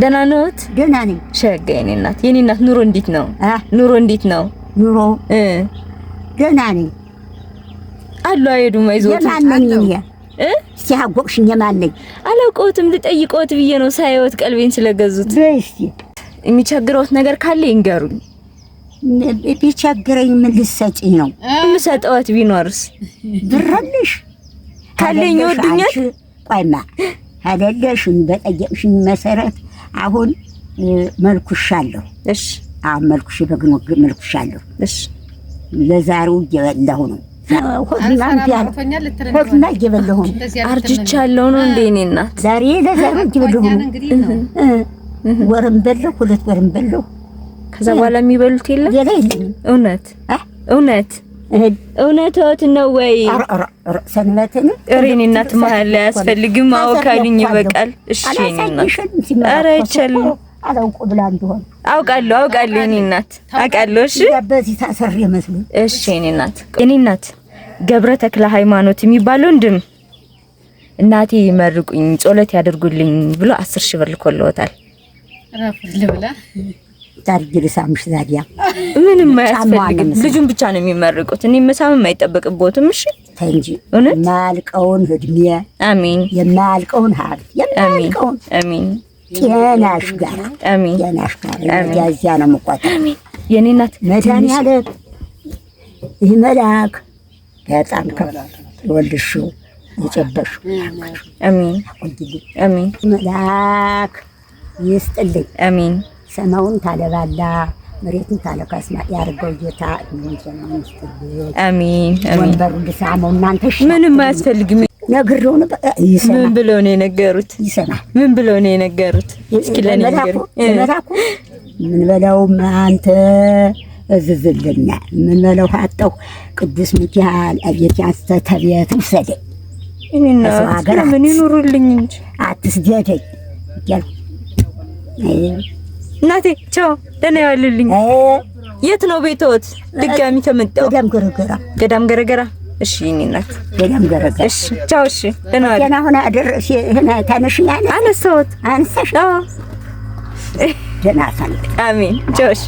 ደህና ነዎት? ደህና ነኝ። ሸጋ የኔ እናት ኑሮ እንዴት ነው? ኑሮ እንዴት ነው? ኑሮ ደህና ነኝ። አሉ አይሄዱም አይዞት የማነኝ ሲያጎቅሽኝ የማነኝ አላውቀውትም። ልጠይቀውት ብዬ ነው ሳይወት ቀልቤን ስለገዙት። በእስቲ የሚቸግረውት ነገር ካለ ይንገሩኝ። ቢቸግረኝ ምን ልትሰጪኝ ነው? የምሰጠውት ቢኖርስ? ብረልሽ ካለኝ ይወዱኛል። ቆይማ አይደለሽም በጠየቅሽኝ መሰረት አሁን መልኩሻለሁ። እሺ አሁን መልኩሻለሁ። እሺ ለዛሬው እየበላሁ ነው። ሆድና እየበላሁ ነው። አርጅቻለሁ ነው እንዴ እኔ እናት? ለዛሬው እየበላሁ ነው። ወርም በላሁ 2 ወርም በላሁ። ከዛ በኋላ የሚበሉት የለም? እውነት እውነትዎት ነው ወይ? ሰንበትን እኔ እናት መሀል ላይ አያስፈልግም። አውቃልኝ ይበቃል። እሺ እኔ እናት ኧረ አይቻልም። አላውቁ ብላ እንደሆነ አውቃለሁ እኔ እናት አውቃለሁ። እሺ በዚህ ታሰር ይመስል። እሺ እኔ እናት ገብረ ተክለ ሃይማኖት የሚባለው እንድም እናቴ ይመርቁኝ ጸሎት ያደርጉልኝ ብሎ 10 ሺህ ብር ልኮልዎታል። ረፍል ብላ ታርጅልሳምሽ ዛዲያ ምንም አያስፈልግም። ልጁን ብቻ ነው የሚመርቁት። እኔ መሳምም አይጠበቅብዎትም። እሺ ተንጂ የማያልቀውን እድሜ አሜን፣ የማያልቀውን ሀብት የማያልቀውን አሜን፣ ጤናሽ ጋር አሜን፣ ጤናሽ ጋር ያዚያ ነው መቆጣ አሜን። የኔ እናት መድኃኒዓለም ይህ መልአክ በጣም ከፍ ወልድሽው የጨበሽ አሜን፣ አሜን። መልአክ ይስጥልኝ አሜን። ሰማውን ታለባላ መሬቱን ታለካስማ ያርገው ጌታ ነው ይስጥልኝ። አሜን፣ አሜን። ወንበሩ ልሳመው እናንተሽ ምንም አያስፈልግም። ነግሬው ነው ይሰማ። ምን ብለው ነው የነገሩት? ይሰማ። ምን ብለው ነው የነገሩት? እስኪ ለኔ ነገር ምን በለው አንተ እዝዝልና ምን በለው አጣው ቅዱስ ሚካኤል አብየት ያስተተብየት ውሰደ እኔና ምን ይኑሩልኝ እንጂ አትስደደኝ ይላል። እናቴ ቻው ደህና ያዋልልኝ። የት ነው ቤቶት? ድጋሚ ተመጣው ገዳም ገረገራ። እሺ እኔ እናት ገዳም ገረገራ። እሺ ቻው። እሺ ደህና ዋል። ገና ሆነ አደረሽ ሆነ ታነሽኛለሽ። አነሳሁት። አንሳሽ። ደህና ሰንብት። አሜን ቻው። እሺ